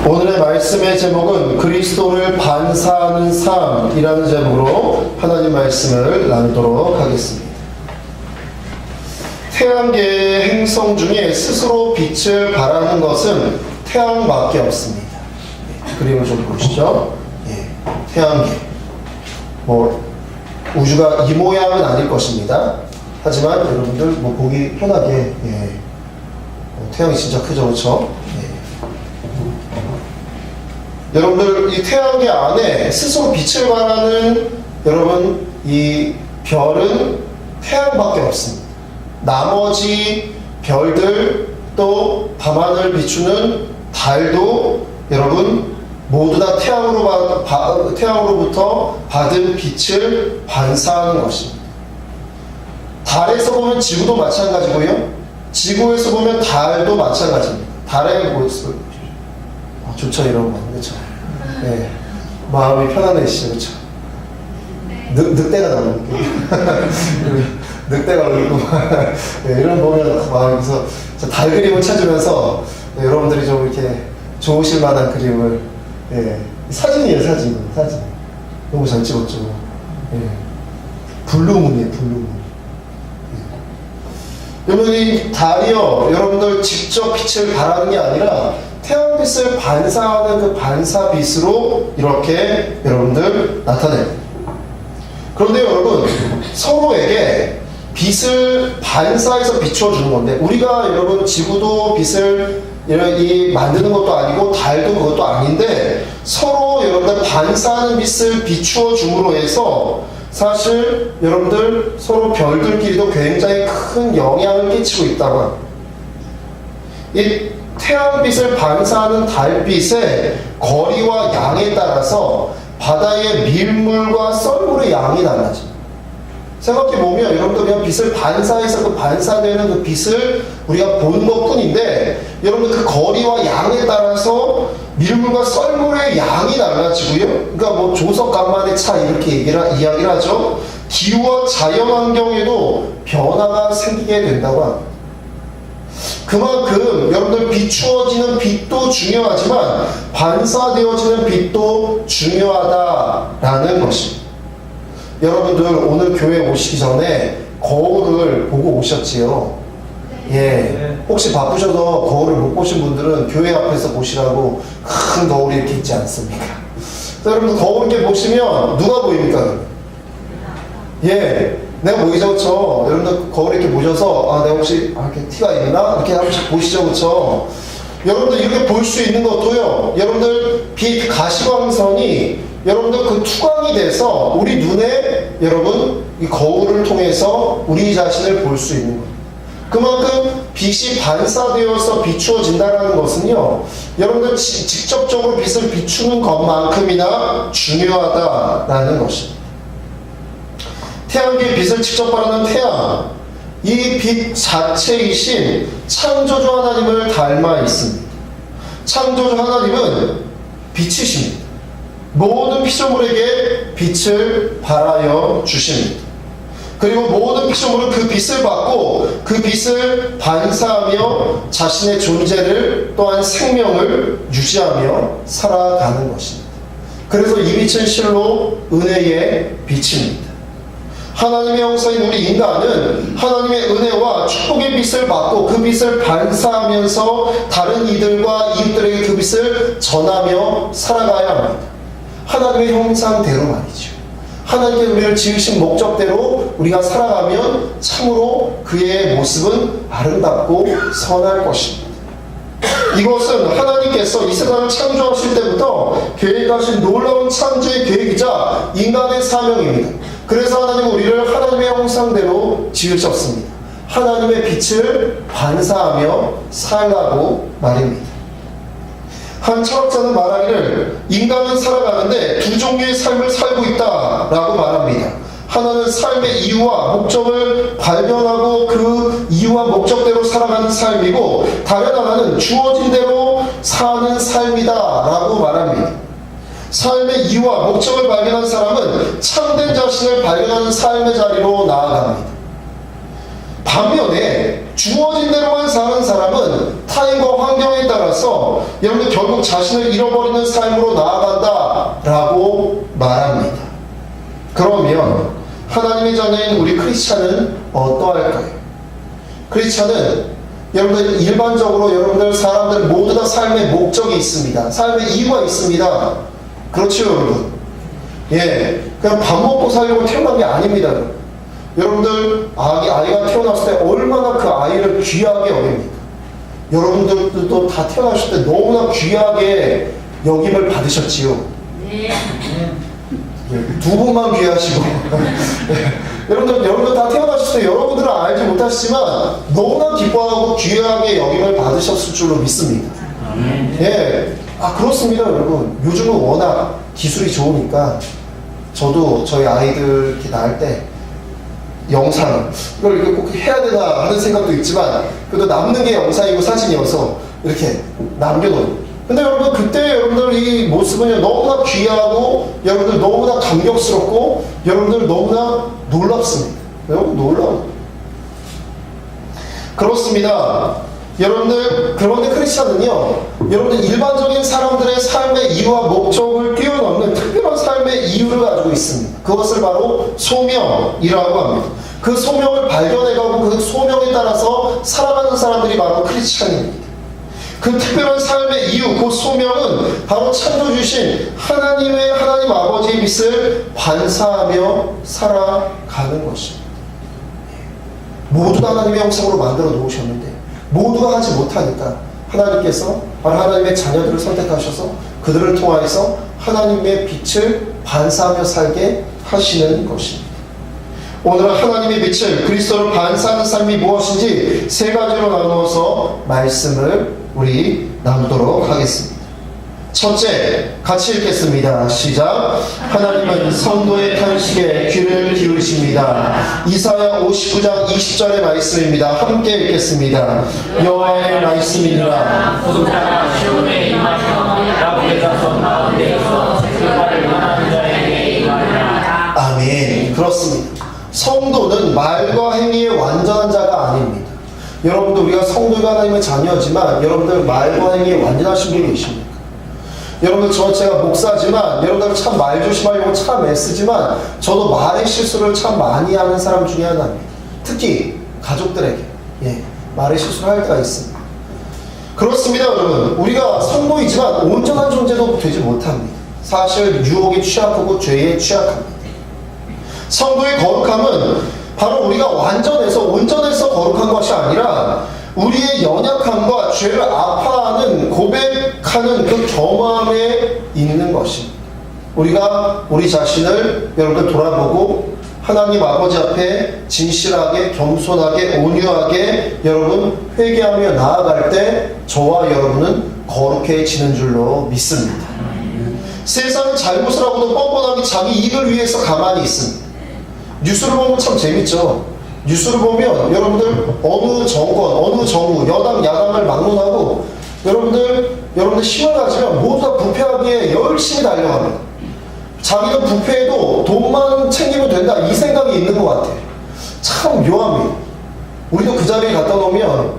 오늘의 말씀의 제목은 그리스도를 반사하는 삶이라는 제목으로 하나님 말씀을 나누도록 하겠습니다. 태양계의 행성 중에 스스로 빛을 발하는 것은 태양밖에 없습니다. 그림을 좀 보시죠. 태양계. 우주가 이 모양은 아닐 것입니다. 하지만 여러분들 보기 편하게 태양이 진짜 크죠, 그렇죠? 여러분들 이 태양계 안에 스스로 빛을 발하는 여러분 이 별은 태양밖에 없습니다. 나머지 별들 또 밤하늘 비추는 달도 여러분 모두 다 태양으로부터 받은 빛을 반사하는 것입니다. 달에서 보면 지구도 마찬가지고요. 지구에서 보면 달도 마찬가지입니다. 달의 모습을 좋죠, 이런 거. 그렇죠? 네. 마음이 편안해지죠, 그렇죠? 늑대가 나오니까. 늑대가 울고 이런 보면 마음에서 달 그림을 찾으면서 여러분들이 좀 이렇게 좋으실 만한 그림을 사진이에요, 사진. 너무 잘 찍었죠. 블루문이에요, 블루문. 여러분 이 달이요, 여러분들 직접 빛을 발하는 게 아니라 태양빛을 반사하는 그 반사빛으로 이렇게 여러분들 나타냅니다. 그런데 여러분 서로에게 빛을 반사해서 비춰주는 건데 우리가 여러분 지구도 빛을 만드는 것도 아니고 달도 그것도 아닌데 서로 여러분들 반사하는 빛을 비추어 줌으로 해서 사실 여러분들 서로 별들끼리도 굉장히 큰 영향을 끼치고 있다고 합니다. 이 태양빛을 반사하는 달빛의 거리와 양에 따라서 바다의 밀물과 썰물의 양이 달라집니다. 생각해보면 여러분들 그냥 빛을 반사해서 그 반사되는 그 빛을 우리가 보는 것 뿐인데 여러분들 그 거리와 양에 따라서 밀물과 썰물의 양이 달라지고요. 그러니까 조석간만의 차 이렇게 이야기를 하죠. 기후와 자연환경에도 변화가 생기게 된다고 합니다. 그만큼 여러분들 비추어지는 빛도 중요하지만 반사되어지는 빛도 중요하다라는 것입니다. 여러분들 오늘 교회 오시기 전에 거울을 보고 오셨지요? 혹시 바쁘셔서 거울을 못 보신 분들은 교회 앞에서 보시라고 큰 거울이 이렇게 있지 않습니까? 여러분들 거울 이렇게 보시면 누가 보입니까? 내가 보이죠, 그쵸? 여러분들 거울 이렇게 보셔서 내가 혹시 이렇게 티가 있나? 이렇게 한 번씩 보시죠, 그쵸? 여러분들 이렇게 볼 수 있는 것도요, 여러분들 빛 가시광선이 여러분들 그 투광이 돼서 우리 눈에 여러분 이 거울을 통해서 우리 자신을 볼 수 있는 거예요. 그만큼 빛이 반사되어서 비추어진다는 것은요, 여러분들 직접적으로 빛을 비추는 것만큼이나 중요하다라는 것입니다. 태양계의 빛을 직접 발하는 태양, 이 빛 자체이신 창조주 하나님을 닮아 있습니다. 창조주 하나님은 빛이십니다. 모든 피조물에게 빛을 발하여 주십니다. 그리고 모든 피조물은 그 빛을 받고 그 빛을 반사하며 자신의 존재를 또한 생명을 유지하며 살아가는 것입니다. 그래서 이 빛은 실로 은혜의 빛입니다. 하나님의 형상인 우리 인간은 하나님의 은혜와 축복의 빛을 받고 그 빛을 반사하면서 다른 이들과 이웃들에게 그 빛을 전하며 살아가야 합니다. 하나님의 형상대로 말이죠. 하나님께 우리를 지으신 목적대로 우리가 살아가면 참으로 그의 모습은 아름답고 선할 것입니다. 이것은 하나님께서 이 세상을 창조하실 때부터 계획하신 놀라운 창조의 계획이자 인간의 사명입니다. 그래서 하나님은 우리를 하나님의 형상대로 지으셨습니다. 하나님의 빛을 반사하며 살라고 말입니다. 한 철학자는 말하기를 인간은 살아가는데 두 종류의 삶을 살고 있다라고 말합니다. 하나는 삶의 이유와 목적을 발견하고 그 이유와 목적대로 살아가는 삶이고 다른 하나는 주어진 대로 사는 삶이다라고 말합니다. 삶의 이유와 목적을 발견한 사람은 참된 자신을 발견하는 삶의 자리로 나아갑니다. 반면에 주어진 대로만 사는 사람은 타인과 환경에 따라서 여러분들 결국 자신을 잃어버리는 삶으로 나아간다라고 말합니다. 그러면 하나님의 자녀인 우리 크리스찬은 어떠할까요? 크리스찬은 여러분들 일반적으로 여러분들 사람들 모두 다 삶의 목적이 있습니다. 삶의 이유가 있습니다. 그렇죠, 여러분? 예, 그냥 밥 먹고 살려고 태어난 게 아닙니다. 여러분들 아이가 태어났을 때 얼마나 그 아이를 귀하게 여깁니까? 여러분들도 다 태어나실 때 너무나 귀하게 여김을 받으셨지요. 네. 두 분만 귀하시고 여러분들 다 태어나셨을 때 여러분들은 알지 못하시지만 너무나 기뻐하고 귀하게 여김을 받으셨을 줄로 믿습니다. 예, 그렇습니다, 여러분. 요즘은 워낙 기술이 좋으니까 저도 저희 아이들 이렇게 낳을 때 영상 이걸 이렇게 꼭 해야 되나 하는 생각도 있지만 그래도 남는 게 영상이고 사진이어서 이렇게 남겨놓은. 근데 여러분 그때 여러분들 이 모습은요 너무나 귀하고 여러분들 너무나 감격스럽고 여러분들 너무나 놀랍습니다. 여러분 놀라워. 그렇습니다. 여러분들 그런데 크리스찬은요 여러분들 일반적인 사람들의 삶의 이유와 목적을 뛰어넘는 특별한 삶의 이유를 가지고 있습니다. 그것을 바로 소명이라고 합니다. 그 소명을 발견해가고 그 소명에 따라서 살아가는 사람들이 바로 크리스찬입니다. 그 특별한 삶의 이유, 그 소명은 바로 창조주신 하나님 아버지의 빛을 반사하며 살아가는 것입니다. 모두 다 하나님의 형상으로 만들어 놓으셨는데 모두가 하지 못하니까 하나님께서 바로 하나님의 자녀들을 선택하셔서 그들을 통하여서 하나님의 빛을 반사하며 살게 하시는 것입니다. 오늘은 하나님의 빛을 그리스도를 반사하는 삶이 무엇인지 세 가지로 나누어서 말씀을 우리 나누도록 하겠습니다. 첫째, 같이 읽겠습니다. 시작. 하나님은 성도의 탄식에 귀를 기울이십니다. 이사야 59장 20절의 말씀입니다. 함께 읽겠습니다. 여호와의 말씀이니라. 구속자가 시온에 임하여 야곱의 자손 가운데에서 그발을 원하는 자에게 임하리라. 아멘. 그렇습니다. 성도는 말과 행위에 완전한 자가 아닙니다. 여러분들 우리가 성도가 하나님의 자녀지만 여러분들 말과 행위에 완전하신 분이 계십니까? 여러분들 제가 목사지만 여러분들 참 말 조심하려고 참 애쓰지만 저도 말의 실수를 참 많이 하는 사람 중에 하나입니다. 특히 가족들에게 말의 실수를 할 때가 있습니다. 그렇습니다. 여러분 우리가 성도이지만 온전한 존재도 되지 못합니다. 사실 유혹에 취약하고 죄에 취약합니다. 성도의 거룩함은 바로 우리가 온전해서 거룩한 것이 아니라 우리의 연약함과 죄를 아파하는 고백하는 그 경험에 있는 것입니다. 우리가 우리 자신을 여러분들 돌아보고 하나님 아버지 앞에 진실하게 겸손하게 온유하게 여러분 회개하며 나아갈 때 저와 여러분은 거룩해지는 줄로 믿습니다. 세상은 잘못을 하고도 뻔뻔하게 자기 이익을 위해서 가만히 있습니다. 뉴스를 보면 참 재밌죠. 뉴스를 보면 여러분들 어느 정권, 어느 정부, 여당, 야당을 막론하고 여러분들 힘을 가지면 모두 다 부패하기에 열심히 달려갑니다. 자기는 부패해도 돈만 챙기면 된다 이 생각이 있는 것 같아요. 참 묘합니다. 우리도 그 자리에 갖다 놓으면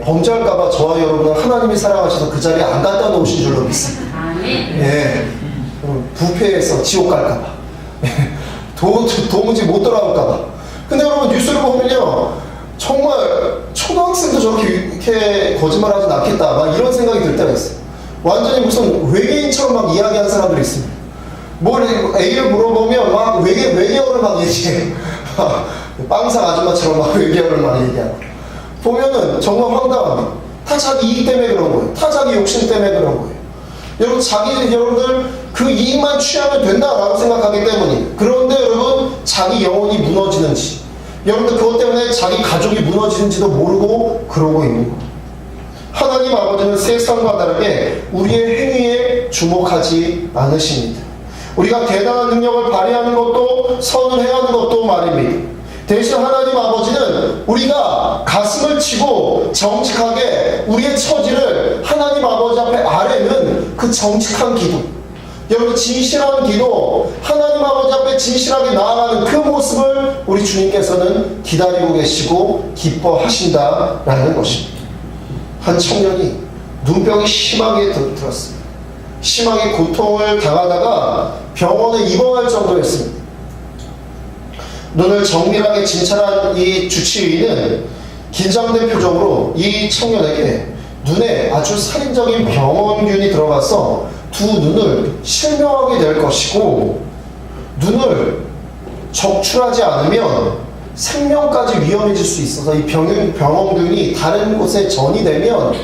범죄할까봐 저와 여러분은 하나님이 사랑하셔서 그 자리에 안 갖다 놓으신 줄로 믿습니다. 부패해서 지옥 갈까봐 도무지 못 돌아올까봐. 근데 여러분 뉴스를 보면요 정말 초등학생도 저렇게 이렇게 거짓말하진 않겠다 막 이런 생각이 들 때가 있어요. 완전히 무슨 외계인처럼 막 이야기하는 사람들이 있습니다. 뭘 A를 물어보면 막 외계어를 막 얘기해. 빵상 아줌마처럼 막 외계어를 막 얘기하고 보면은 정말 황당합니다. 다 자기 이익 때문에 그런 거예요. 다 자기 욕심 때문에 그런 거예요. 여러분들 그 이익만 취하면 된다라고 생각하기 때문이에요. 그런데 여러분 자기 영혼이 무너지는지 여러분들 그것 때문에 자기 가족이 무너지는지도 모르고 그러고 있는 거예요. 하나님 아버지는 세상과 다르게 우리의 행위에 주목하지 않으십니다. 우리가 대단한 능력을 발휘하는 것도 선을 행하는 것도 말입니다. 대신 하나님 아버지는 우리가 가슴을 치고 정직하게 우리의 처지를 하나님 아버지 앞에 아뢰는 그 정직한 기도, 여러분 진실한 기도, 하나님 아버지 앞에 진실하게 나아가는 그 모습을 우리 주님께서는 기다리고 계시고 기뻐하신다라는 것입니다. 한 청년이 눈병이 심하게 들었습니다. 심하게 고통을 당하다가 병원에 입원할 정도였습니다. 눈을 정밀하게 진찰한 이 주치의는 긴장된 표정으로 이 청년에게 눈에 아주 살인적인 병원균이 들어가서 두 눈을 실명하게 될 것이고, 눈을 적출하지 않으면 생명까지 위험해질 수 있어서 이 병원균이 다른 곳에 전이되면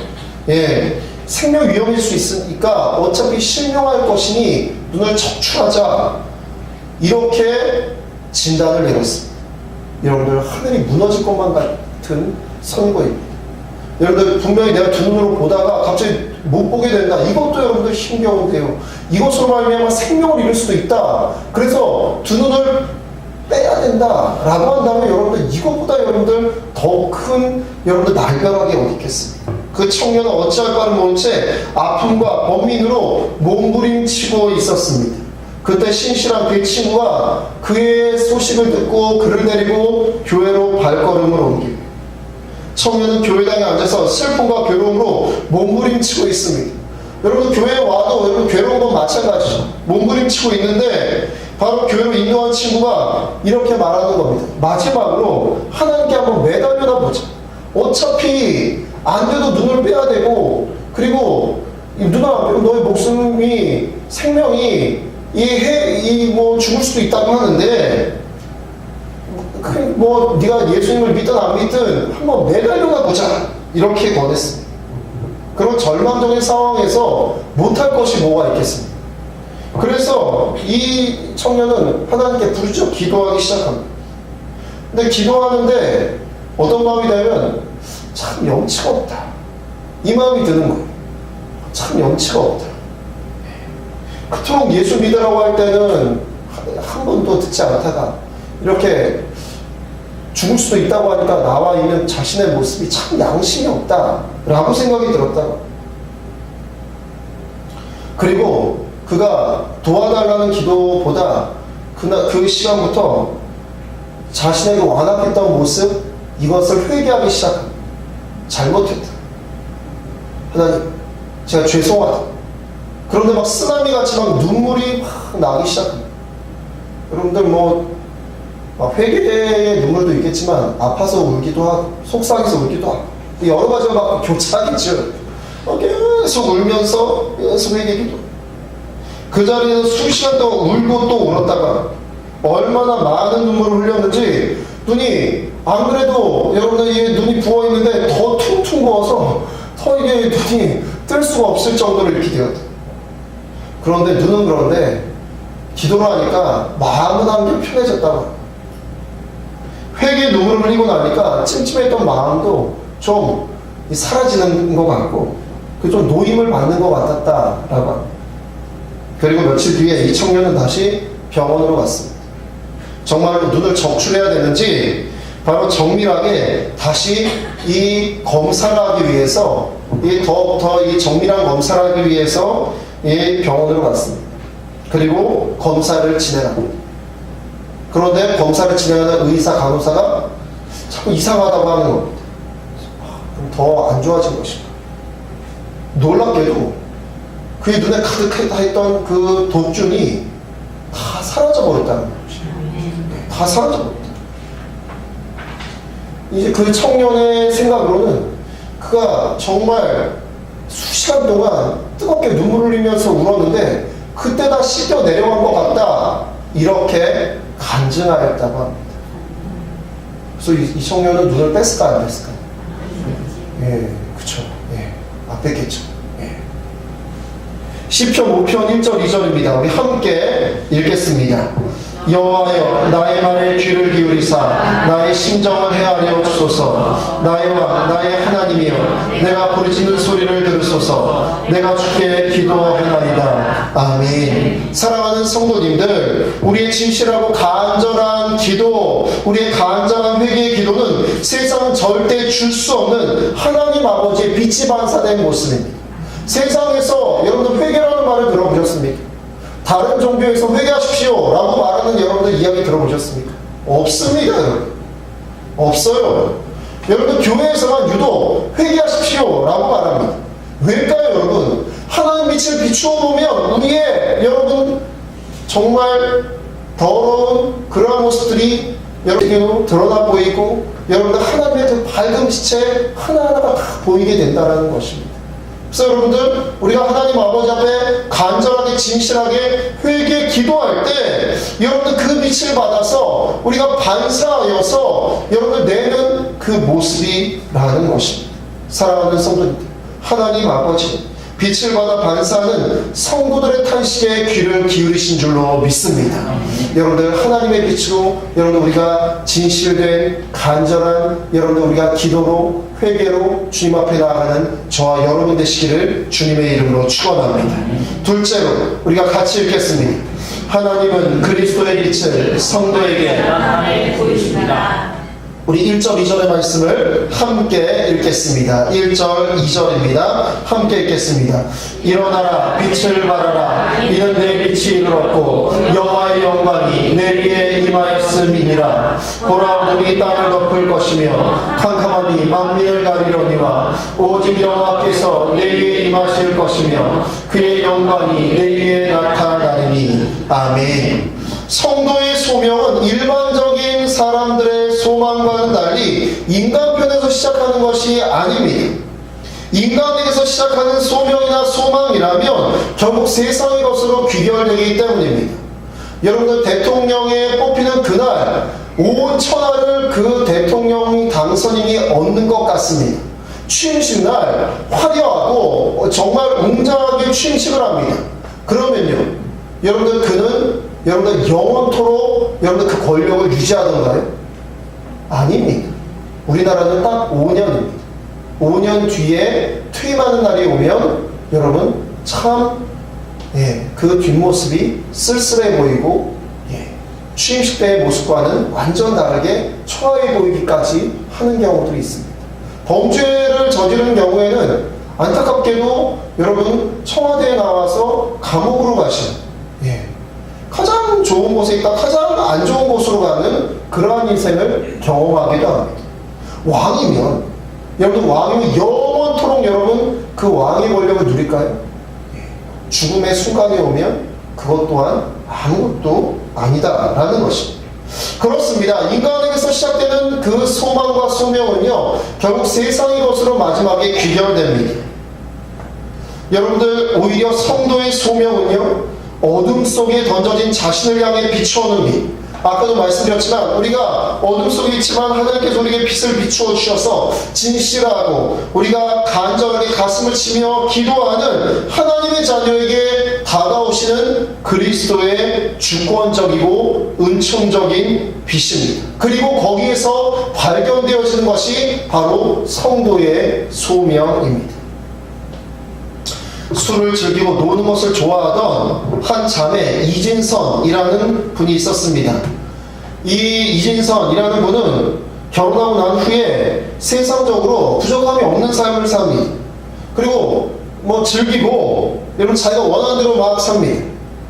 생명 위험일 수 있으니까 어차피 실명할 것이니 눈을 적출하자, 이렇게 진단을 내렸습니다. 여러분들, 하늘이 무너질 것만 같은 선고입니다. 여러분들, 분명히 내가 두 눈으로 보다가 갑자기 못 보게 된다. 이것도 여러분들 힘겨운데요. 이것으로 말미암아 생명을 잃을 수도 있다. 그래서 두 눈을 빼야 된다 라고 한다면 여러분들, 이것보다 여러분들 더 큰 여러분들 날벼락이 어디 있겠습니까? 그 청년은 어찌할 바를 모른 채 아픔과 번민으로 몸부림치고 있었습니다. 그때 신실한 그 친구가 그의 소식을 듣고 그를 데리고 교회로 발걸음을 옮깁니다. 청년은 교회당에 앉아서 슬픔과 괴로움으로 몸부림치고 있습니다. 여러분, 교회에 와도 여러분 괴로운 건 마찬가지죠. 몸부림치고 있는데 바로 교회로 인도한 친구가 이렇게 말하는 겁니다. 마지막으로 하나님께 한번 매달려다 보자. 어차피 안 돼도 눈을 빼야 되고, 그리고 누나, 너의 목숨이, 생명이 죽을 수도 있다고 하는데, 네가 예수님을 믿든 안 믿든 한번 매달려나 보자, 이렇게 권했습니다. 그런 절망적인 상황에서 못할 것이 뭐가 있겠습니까? 그래서 이 청년은 하나님께 부르짖어 기도하기 시작합니다. 근데 기도하는데 어떤 마음이 들면, 참 염치가 없다, 이 마음이 드는 거예요. 참 염치가 없다. 그토록 예수 믿으라고 할 때는 한 번도 듣지 않다가 이렇게 죽을 수도 있다고 하니까 나와 있는 자신의 모습이 참 양심이 없다라고 생각이 들었다. 그리고 그가 도와달라는 기도보다 그 시간부터 자신에게 완악했던 모습, 이것을 회개하기 시작합니다. 잘못했다. 하나님, 제가 죄송하다. 그런데 막 쓰나미같이 막 눈물이 막 나기 시작합니다. 여러분들 막 회개의 눈물도 있겠지만 아파서 울기도 하고 속상해서 울기도 하고 여러 가지가 막 교차하겠죠. 계속 울면서 계속 회개기도. 그 자리에서 수시간 동안 울고 또 울었다가 얼마나 많은 눈물을 흘렸는지, 눈이 안 그래도 여러분들 이 눈이 부어 있는데 더 퉁퉁 부어서 더 이게 눈이 뜰 수가 없을 정도로 이렇게 되었다. 그런데 눈은 그런데 기도를 하니까 마음은 한결 편해졌다고. 회개의 눈물을 흘리고 나니까 찜찜했던 마음도 좀 사라지는 것 같고 그 좀 노임을 받는 것 같았다라고 합니다. 그리고 며칠 뒤에 이 청년은 다시 병원으로 갔습니다. 정말로 눈을 적출해야 되는지 바로 정밀하게 다시 이 검사를 하기 위해서 더욱더 이 정밀한 검사를 하기 위해서 이 병원으로 갔습니다. 그리고 검사를 진행합니다. 그런데 검사를 진행하는 의사, 간호사가 자꾸 이상하다고 하는 겁니다. 그럼 더 안 좋아진 것입니다. 놀랍게도 그의 눈에 가득했던 그 독균이 다 사라져버렸다는 것입니다. 다 사라져버렸다. 이제 그 청년의 생각으로는 그가 정말 수시간 동안 뜨겁게 눈물을 흘리면서 울었는데 그때 다 씻겨 내려간 것 같다, 이렇게 간증하였다고 합니다. 그래서 이 청년은 눈을 뺐을까 안 뺐을까? 그쵸. 안 뺐겠죠. 시편 5편 1절 2절입니다. 우리 함께 읽겠습니다. 여호와여, 나의 말에 귀를 기울이사 나의 심정을 헤아려 주소서. 나의 왕, 나의 하나님이여, 내가 부르짖는 소리를 들으소서. 내가 주께 기도하나이다. 아멘. 사랑하는 성도님들, 우리의 진실하고 간절한 기도, 우리의 간절한 회개의 기도는 세상은 절대 줄 수 없는 하나님 아버지의 빛이 반사된 모습입니다. 세상에서 여러분들 회개라는 말을 들어보셨습니까? 다른 종교에서 회개하십시오 라고 말하는 여러분들 이야기 들어보셨습니까? 없습니다, 여러분. 없어요. 여러분, 교회에서만 유독 회개하십시오 라고 말합니다. 왜일까요, 여러분? 하나님 빛을 비추어 보면 우리의 여러분 정말 더러운 그러한 모습들이 여러분에게도 드러나 보이고 여러분들 하나님의 그 밝은 빛에 하나하나가 다 보이게 된다는 것입니다. 그래서 여러분들, 우리가 하나님 아버지 앞에 간절하게 진실하게 회개 기도할 때 여러분들 그 빛을 받아서 우리가 반사하여서 여러분들 내는 그 모습이라는 것입니다. 사랑하는 성도님들, 하나님 아버지 빛을 받아 반사하는 성도들의 탄식에 귀를 기울이신 줄로 믿습니다. 여러분들, 하나님의 빛으로 여러분들 우리가 진실된 간절한 여러분들 우리가 기도로 회개로 주님 앞에 나아가는 저와 여러분 되시기를 주님의 이름으로 축원합니다. 둘째로 우리가 같이 읽겠습니다. 하나님은 그리스도의 빛을 성도에게 나타내 보이십니다. 우리 1절 2절의 말씀을 함께 읽겠습니다. 1절 2절입니다. 함께 읽겠습니다. 일어나라, 빛을 발하라. 이는 내 빛이 이르렀고 여호와의 영광이 내 위에 임하였음이니라. 보라, 눈이 땅을 덮을 것이며 캄캄함이 만민을 가리려니와 오직 여호와께서 내 위에 임하실 것이며 그의 영광이 내 위에 나타나리니. 아멘. 성도의 소명은 일반적인 사람들의 소망과는 달리 인간편에서 시작하는 것이 아닙니다. 인간에게서 시작하는 소명이나 소망이라면 결국 세상의 것으로 귀결되기 때문입니다. 여러분들, 대통령에 뽑히는 그날 온 천하를 그 대통령 당선인이 얻는 것 같습니다. 취임식 날 화려하고 정말 웅장하게 취임식을 합니다. 그러면요, 여러분들, 그는 여러분들 영원토록 여러분들 그 권력을 유지하던가요? 아닙니다. 우리나라는 딱 5년입니다. 5년 뒤에 퇴임하는 날이 오면 여러분 참 그 뒷모습이 쓸쓸해 보이고 취임식 때의 모습과는 완전 다르게 초라해 보이기까지 하는 경우들이 있습니다. 범죄를 저지른 경우에는 안타깝게도 여러분 청와대에 나와서 감옥으로 가시는 가장 좋은 곳에 있다 가장 안 좋은 곳으로 가는 그러한 인생을 경험하기도 합니다. 왕이면 여러분, 왕이면 영원토록 여러분 그 왕의 권력을 누릴까요? 죽음의 순간이 오면 그것 또한 아무것도 아니다라는 것입니다. 그렇습니다. 인간에게서 시작되는 그 소망과 소명은요, 결국 세상의 것으로 마지막에 귀결됩니다. 여러분들, 오히려 성도의 소명은요, 어둠 속에 던져진 자신을 향해 비추어는 빛. 아까도 말씀드렸지만 우리가 어둠 속에 있지만 하나님께서 우리에게 빛을 비추어 주셔서 진실하고 우리가 간절하게 가슴을 치며 기도하는 하나님의 자녀에게 다가오시는 그리스도의 주권적이고 은총적인 빛입니다. 그리고 거기에서 발견되어지는 것이 바로 성도의 소명입니다. 술을 즐기고 노는 것을 좋아하던 한 자매 이진선이라는 분이 있었습니다. 이 이진선이라는 분은 결혼하고 난 후에 세상적으로 부족함이 없는 삶을 삽니다. 그리고 즐기고 여러분 자기가 원하는 대로 막 삽니다.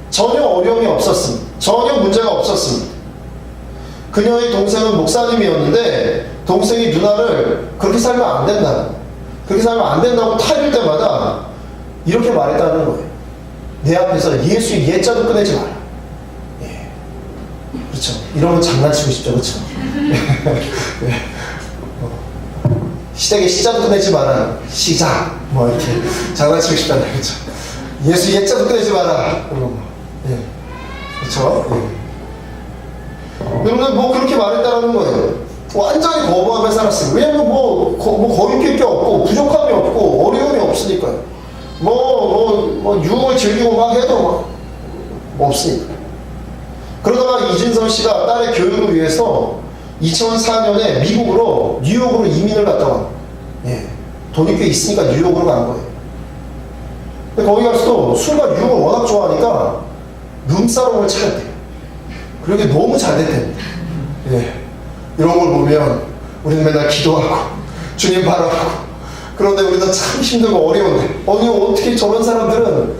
전혀 어려움이 없었습니다. 전혀 문제가 없었습니다. 그녀의 동생은 목사님이었는데 동생이 누나를 그렇게 살면 안 된다, 그렇게 살면 안 된다고 타일 때마다 이렇게 말했다는 거예요. 내 앞에서 예수 예자도 꺼내지 마라. 그렇죠. 이러면 장난치고 싶죠, 그렇죠. 시댁에 시자도 꺼내지 마라. 시작. 이렇게 장난치고 싶잖아요, 그렇죠. 예수 예자도 꺼내지 마라. 그렇죠. 여러분, 그렇게 말했다는 거예요. 완전히 거부하며 살았어요. 왜냐면 거의 게 없고 부족함이 없고 어려움이 없으니까요. 유흥을 즐기고 막 해도 없으니까. 그러다가 이진선 씨가 딸의 교육을 위해서 2004년에 미국으로 뉴욕으로 이민을 갔다가 돈이 꽤 있으니까 뉴욕으로 간 거예요. 근데 거기 가서도 술과 유흥을 워낙 좋아하니까 룸사롱을 차렸대요. 그러게 너무 잘 됐답니다. 이런 걸 보면 우리는 맨날 기도하고 주님 바라보고, 그런데 우리는 참 힘들고 어려운데 어떻게 저런 사람들은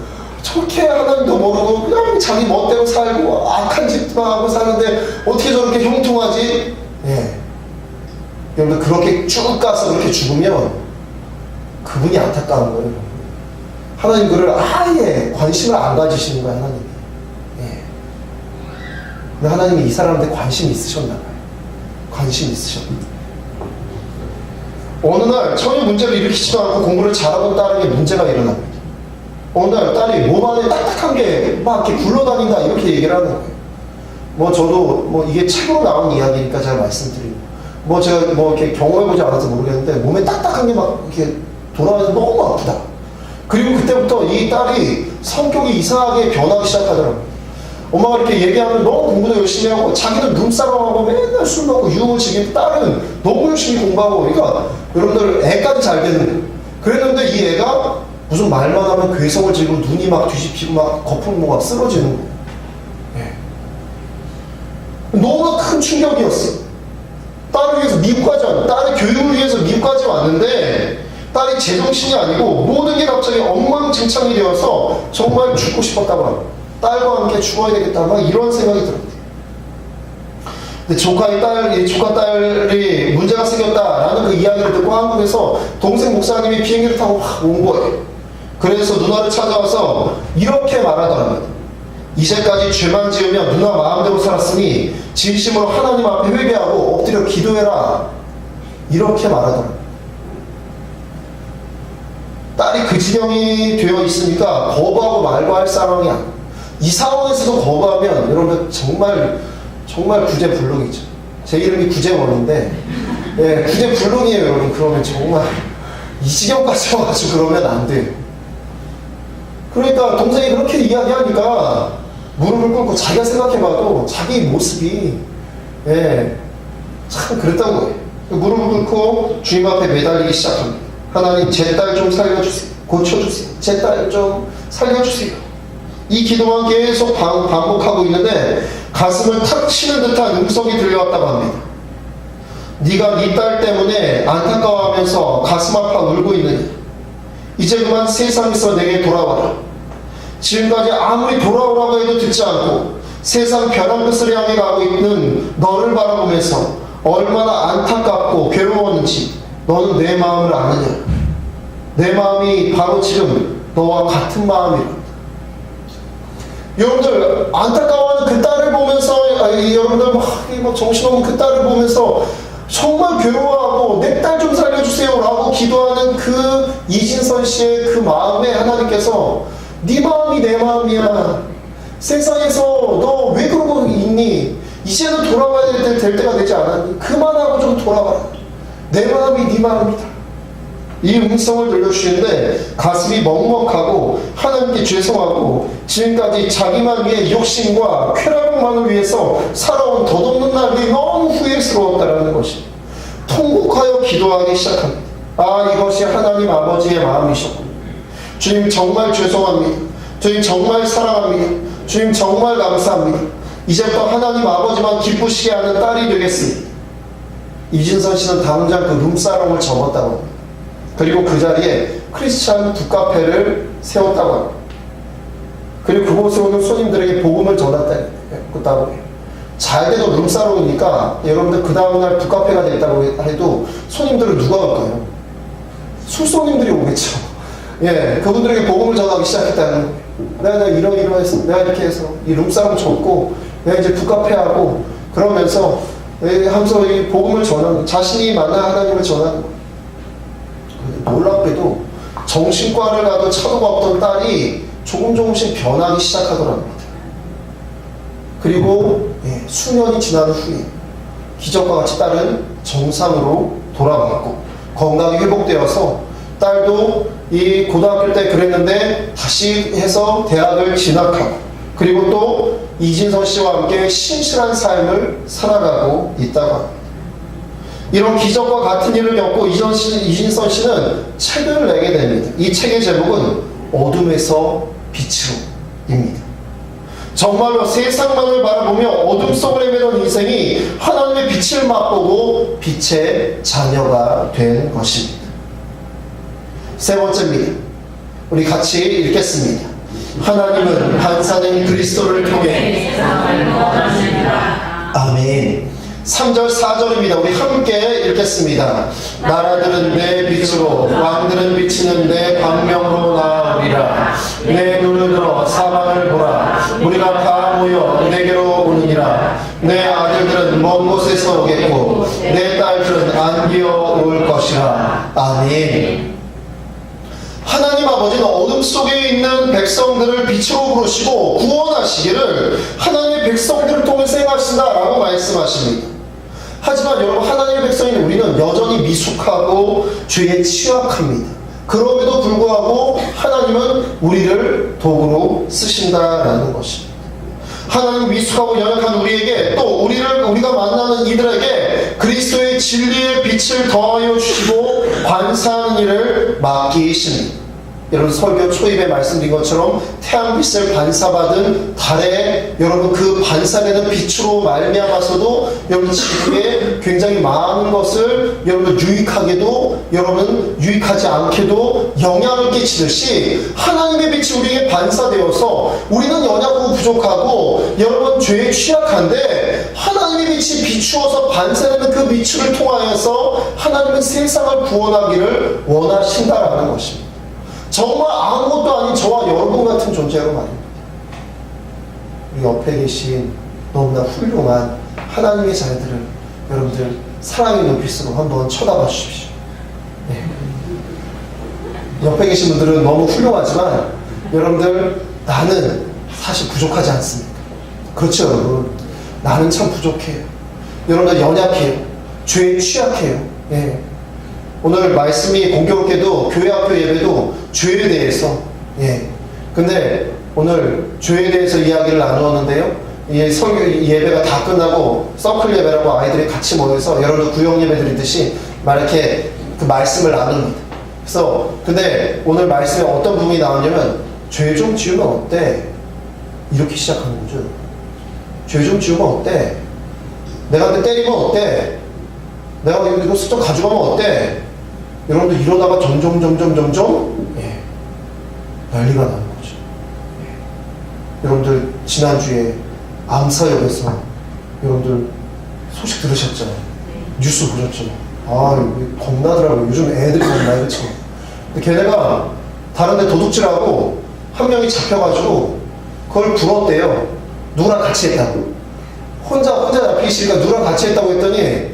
저렇게 하나님도 모르고 그냥 자기 멋대로 살고 악한 짓만 하고 사는데 어떻게 저렇게 형통하지? 예. 여러분 그렇게 쭉 가서 그렇게 죽으면 그분이 안타까운 거예요. 하나님 그를 아예 관심을 안 가지시는 거예요. 하나님이. 예. 근데 하나님이 이 사람한테 관심이 있으셨나 봐요. 관심이 있으셨나. 어느 날 전혀 문제를 일으키지도 않고 공부를 잘하던 딸에게 문제가 일어납니다. 어느 날 딸이 몸 안에 딱딱한 게 막 이렇게 굴러다닌다 이렇게 얘기를 하는 거예요. 뭐 저도 뭐 이게 책으로 나온 이야기니까 제가 말씀드리고 뭐 제가 뭐 이렇게 경험해보지 않아서 모르겠는데 몸에 딱딱한 게 막 이렇게 돌아와서 너무 아프다. 그리고 그때부터 이 딸이 성격이 이상하게 변하기 시작하더라고요. 엄마가 이렇게 얘기하면 너무 공부도 열심히 하고 자기는 눈싸움하고 맨날 술 먹고 유흥을 즐기고 딸은 너무 열심히 공부하고 그러니까 여러분들 애까지 잘 되는 거예요. 그랬는데 이 애가 무슨 말만 하면 괴성을 지르고 눈이 막 뒤집히고 막 거품 막 쓰러지는 거예요. 네. 너무나 큰 충격이었어. 딸을 위해서 미국까지 왔는데 딸의 교육을 위해서 미국까지 왔는데 딸이 제정신이 아니고 모든 게 갑자기 엉망진창이 되어서 정말 죽고 싶었다고 합니다. 딸과 함께 죽어야 되겠다 막 이런 생각이 들었대요. 근데 조카 딸이 문제가 생겼다라는 그 이야기를 듣고 한국에서 동생 목사님이 비행기를 타고 확 온 거예요. 그래서 누나를 찾아와서 이렇게 말하더랍니다. 이제까지 죄만 지으며 누나 마음대로 살았으니 진심으로 하나님 앞에 회개하고 엎드려 기도해라. 이렇게 말하더랍니다. 딸이 그 지경이 되어 있으니까 거부하고 말고 할 상황이 아니에요. 이 상황에서도 거부하면 여러분 정말 구제불능이죠. 제 이름이 구제원인데 예, 구제불능이에요. 여러분 그러면 정말 이 지경까지 와가지고 그러면 안 돼요. 그러니까 동생이 그렇게 이야기하니까 무릎을 꿇고 자기가 생각해봐도 자기 모습이 예, 참 그랬다고 해요. 무릎을 꿇고 주님 앞에 매달리기 시작합니다. 하나님 제 딸 좀 살려주세요. 고쳐주세요. 제 딸 좀 살려주세요. 이 기도만 계속 반복하고 있는데 가슴을 탁 치는 듯한 음성이 들려왔다고 합니다. 네가 네 딸 때문에 안타까워하면서 가슴 아파 울고 있느냐. 이제 그만 세상에서 내게 돌아와라. 지금까지 아무리 돌아오라고 해도 듣지 않고 세상 벼랑 끝을 향해 가고 있는 너를 바라보면서 얼마나 안타깝고 괴로웠는지 너는 내 마음을 아느냐. 내 마음이 바로 지금 너와 같은 마음이라. 여러분들 안타까워하는 그 딸을 보면서 여러분들 막 정신없는 그 딸을 보면서 정말 괴로워하고 내 딸 좀 살려주세요 라고 기도하는 그 이진선 씨의 그 마음에 하나님께서 네 마음이 내 마음이야. 세상에서 너 왜 그러고 있니? 이제는 돌아가야 될 때가 되지 않았니? 그만하고 좀 돌아가라. 내 마음이 네 마음이다. 이 음성을 들려주시는데 가슴이 먹먹하고 하나님께 죄송하고 지금까지 자기만 위해 욕심과 쾌락만을 위해서 살아온 덧없는 날이 너무 후회스러웠다라는 것이 통곡하여 기도하기 시작합니다. 아, 이것이 하나님 아버지의 마음이셨군요. 주님 정말 죄송합니다. 주님 정말 사랑합니다. 주님 정말 감사합니다. 이제부터 하나님 아버지만 기쁘시게 하는 딸이 되겠습니다. 이진선 씨는 당장 그 룸사롱을 접었다고 합니다. 그리고 그 자리에 크리스찬 북카페를 세웠다고 합니다. 그리고 그곳에 오는 손님들에게 복음을 전했다고 해요. 잘 돼도 룸사롱이니까 여러분들 그 다음날 북카페가 됐다고 해도 손님들은 누가 올까요? 술손님들이 오겠죠. 예, 그분들에게 복음을 전하기 시작했다는 거예요. 내가 이러해서 내가 이렇게 해서 이 룸사롱 접고 내가 이제 북카페하고 그러면서 하면서 이 복음을 전하는 자신이 만난 하나님을 전하는 거예요. 놀랍게도 정신과를 가도 차도가 없던 딸이 조금씩 변하기 시작하더랍니다. 그리고 수년이 지난 후에 기적과 같이 딸은 정상으로 돌아왔고 건강이 회복되어서 딸도 이 고등학교 때 그랬는데 다시 해서 대학을 진학하고 그리고 또 이진선 씨와 함께 신실한 삶을 살아가고 있다고 합니다. 이런 기적과 같은 일을 겪고 이진선 씨는 책을 내게 됩니다. 이 책의 제목은 어둠에서 빛으로입니다. 정말로 세상만을 바라보며 어둠 속을 헤매던 인생이 하나님의 빛을 맛보고 빛의 자녀가 된 것입니다. 세 번째입니다. 우리 같이 읽겠습니다. 하나님은 반사된 그리스도를 통해 세상을 구원하시리라. 아멘. 3절 4절입니다. 우리 함께 읽겠습니다. 나라들은 내 빛으로 왕들은 비치는 내 광명으로 나아오리라. 내 눈을 들어 사방을 보라. 우리가 다 모여 내게로 오느니라. 내 아들들은 먼 곳에서 오겠고 내 딸들은 안기어 올 것이라. 아멘. 하나님 아버지는 어둠 속에 있는 백성들을 빛으로 부르시고 구원하시기를 하나님의 백성들을 통해서 행하신다라고 말씀하십니다. 하지만 여러분, 하나님의 백성인 우리는 여전히 미숙하고 죄에 취약합니다. 그럼에도 불구하고 하나님은 우리를 도구로 쓰신다라는 것입니다. 하나님 미숙하고 연약한 우리에게 또 우리가 만나는 이들에게 그리스도의 진리의 빛을 더하여 주시고 관사하는 일을 맡기십니다. 여러분, 설교 초입에 말씀드린 것처럼 태양빛을 반사받은 달에 여러분 그 반사되는 빛으로 말미암아서도 여러분 지구에 굉장히 많은 것을 여러분 유익하게도 여러분 유익하지 않게도 영향을 끼치듯이 하나님의 빛이 우리에게 반사되어서 우리는 연약하고 부족하고 여러분 죄에 취약한데 하나님의 빛이 비추어서 반사되는 그 빛을 통하여서 하나님은 세상을 구원하기를 원하신다라는 것입니다. 정말 아무것도 아닌 저와 여러분 같은 존재로 말입니다. 우리 옆에 계신 너무나 훌륭한 하나님의 자녀들을 여러분들 사랑의 눈빛으로 한번 쳐다봐 주십시오. 네. 옆에 계신 분들은 너무 훌륭하지만 여러분들, 나는 사실 부족하지 않습니다. 그렇죠, 여러분? 나는 참 부족해요. 여러분들 연약해요. 죄에 취약해요. 네. 오늘 말씀이 공교롭게도 교회 학교 예배도 죄에 대해서, 근데 오늘 죄에 대해서 이야기를 나누었는데요. 이 예배가 다 끝나고 서클 예배라고 아이들이 같이 모여서 여러분들 구역 예배 드리듯이 막 이렇게 그 말씀을 나눕니다. 그래서 근데 오늘 말씀에 어떤 부분이 나오냐면 죄 좀 지우면 어때? 이렇게 시작하는 거죠. 죄 좀 지우면 어때? 내가 내 때리면 어때? 내가 이거 슬쩍 가져가면 어때? 여러분들 이러다가 점점 난리가 나는 거죠. 여러분들 지난주에 암사역에서 여러분들 소식 들으셨죠? 뉴스 보셨죠? 겁나더라고요. 요즘 애들이 겁나요. 그쵸? 근데 걔네가 다른데 도둑질하고 한 명이 잡혀가지고 그걸 불었대요. 누구랑 같이 했다고. 혼자 잡히시니까 누구랑 같이 했다고 했더니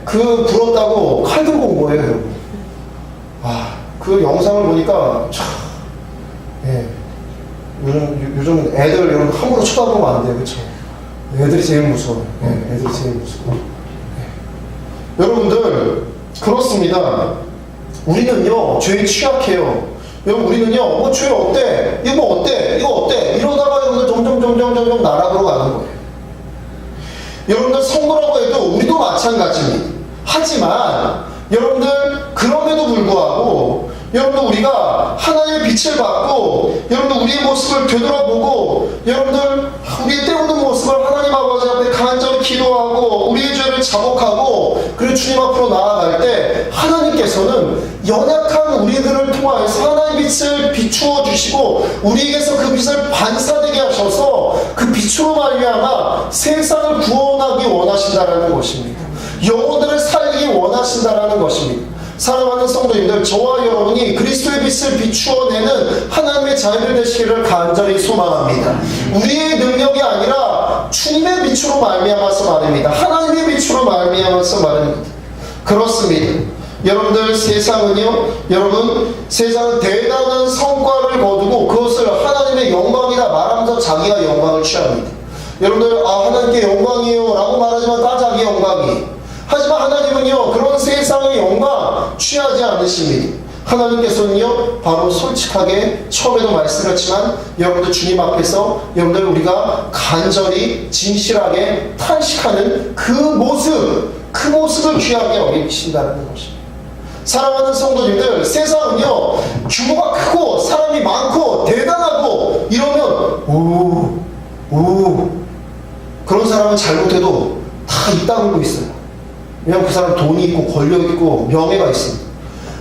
그 불었다고 칼 들고 온 거예요, 여러분. 그 영상을 보니까 참, 요즘 애들 여러분 함부로 쳐다보면 안 돼요, 그렇죠? 애들이 제일 무서워요. 애들이 제일 무서워. 여러분들 그렇습니다. 우리는요 죄에 취약해요. 여러분 우리는요 죄 어때? 이거 어때? 이거 어때? 이러다가 여러분들 점점 나락으로 가는 거예요. 여러분들 성도라고 해도 우리도 마찬가지입니다. 하지만 여러분들 그럼에도 불구하고 여러분들 우리가 하나님의 빛을 받고 여러분들 우리의 모습을 되돌아보고 여러분들 우리의 때우는 모습을 하나님 아버지 앞에 간절히 기도하고 우리의 죄를 자복하고 그리고 주님 앞으로 나아갈 때 하나님께서는 연약한 우리들을 통하여서 하나님의 빛을 비추어 주시고 우리에게서 그 빛을 반사되게 하셔서 그 빛으로 말미암아 세상을 구원하기 원하신다라는 것입니다. 영혼들을 살리기 원하신다라는 것입니다. 사랑하는 성도님들, 저와 여러분이 그리스도의 빛을 비추어내는 하나님의 자녀들 되시기를 간절히 소망합니다. 우리의 능력이 아니라 주님의 빛으로 말미암아서 말입니다. 하나님의 빛으로 말미암아서 말입니다. 그렇습니다. 여러분들 여러분 세상은 대단한 성과를 거두고 그것을 하나님의 영광이다 말하면서 자기가 영광을 취합니다. 여러분들 하나님께 영광이에요 라고 말하지만 다 자기 영광이. 하지만 하나님은요 그런 세상의 영광 취하지 않으십니다. 하나님께서는요 바로 솔직하게 처음에도 말씀드렸지만 여러분들 주님 앞에서 여러분들 우리가 간절히 진실하게 탄식하는 그 모습을 귀하게 여기신다는 것입니다. 사랑하는 성도님들, 세상은요 규모가 크고 사람이 많고 대단하고 이러면 그런 사람은 잘못해도 다 입 다물고 있어요. 왜냐하면 그 사람 돈이 있고 권력 있고 명예가 있습니다.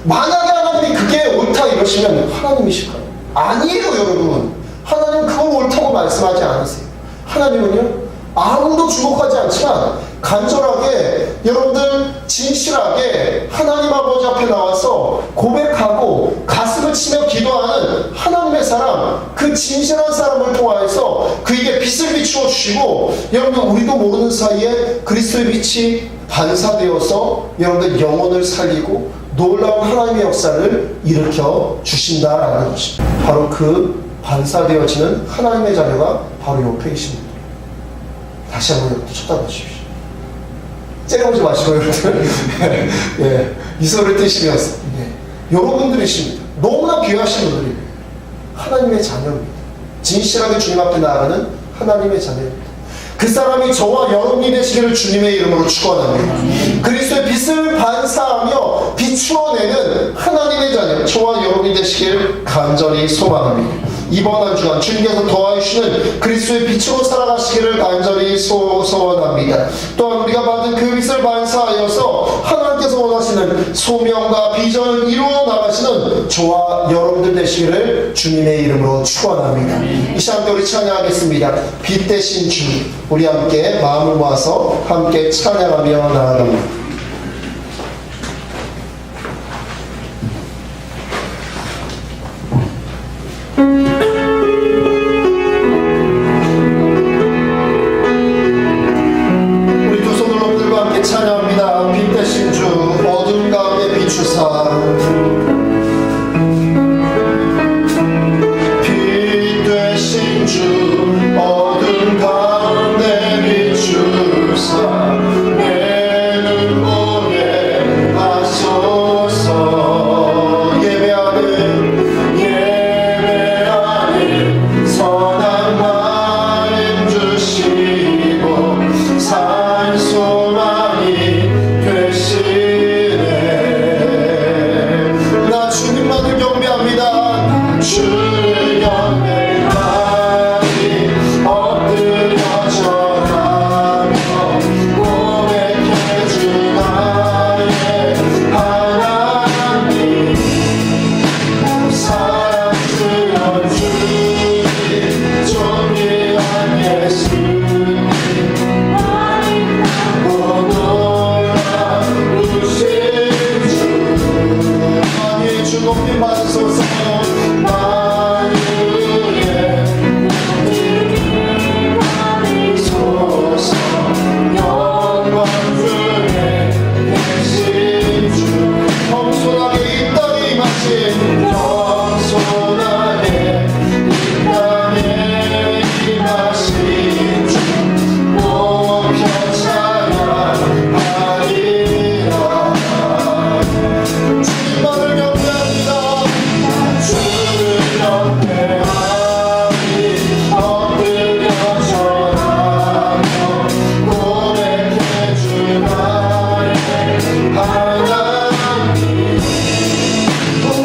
만약에 하나님이 그게 옳다 이러시면 하나님이실까요? 아니에요, 여러분. 하나님 그걸 옳다고 말씀하지 않으세요. 하나님은요, 아무도 주목하지 않지만 간절하게 여러분들 진실하게 하나님 아버지 앞에 나와서 고백하고 가슴을 치며 기도하는 하나님의 사람, 그 진실한 사람을 통하여서 그에게 빛을 비추어 주시고, 여러분들 우리도 모르는 사이에 그리스도의 빛이 반사되어서 여러분들 영혼을 살리고 놀라운 하나님의 역사를 일으켜 주신다라는 것입니다. 바로 그 반사되어지는 하나님의 자녀가 바로 옆에 계십니다. 다시 한번 여러분들 쳐다보십시오. 째려보지 마시고 여러분들 예, 미소를 띄시면서 여러분들이십니다. 너무나 귀하신 분들이에요. 하나님의 자녀입니다. 진실하게 주님 앞에 나아가는 하나님의 자녀입니다. 그 사람이 저와 여러분이 되시기를 주님의 이름으로 축원합니다. 그리스도의 빛을 반사하며 비추어내는 하나님의 자녀, 저와 여러분이 되시기를 간절히 소망합니다. 이번 한 주간 주님께서 더하시는 그리스도의 빛으로 살아가시기를 간절히 소원합니다. 또한 우리가 받은 그 빛을 반사하여서 하나님께서 원하시는 소명과 비전을 이루어 나가시는 저와 여러분들 되시기를 주님의 이름으로 축원합니다. 이 시간에 우리 찬양하겠습니다. 빛 대신 주, 우리 함께 마음을 모아서 함께 찬양하며 나아갑니다. 우리 두 손을 높들고 함께 찬양합니다. 빛 대신 주, 어둠 가운데 비추사. 빛 대신 주, 어둠 가운데 비추사. 내 눈보게 하소서. 예배하는 선한 마음 주시고 산소망이 되시네. 나 주님만을 경배합니다. 주를 경배하니 엎드려 절하며 고백해 주 나의 하나님. 사랑스러운 주님, 존귀한 예수님, 놀라우신 주. 만유의 주 높임 받으소서. 만유의 소서. 영광 중에 계신 주. 겸손하게 이 땅에 임하신 겸손하게 이 땅에 임하신 주. 높여 찬양하리라. 주님만을 경배합니다. 주를 경배하니 엎드려 절하며 고백해 주 나의 하나님.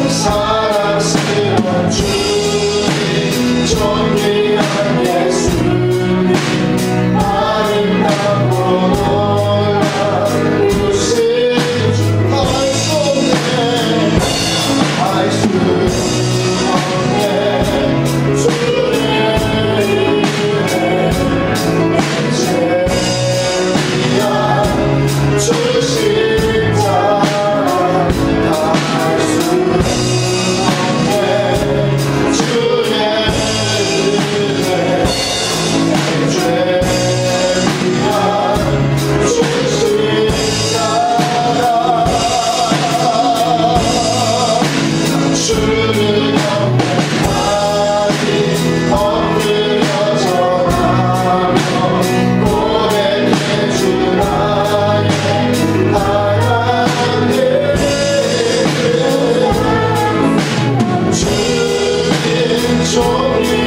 사랑스러운 주님, 존귀한 예수님, 아름답고 놀라우신 주. 알 수 없네 주의 은혜. 제일이야 주 십자가 다 알 수 없네 주의 은혜. 죄이야 주 십자가. 주를 경배하니 엎드려 절하며 고백해 주 나의 하나님. 주님 존귀한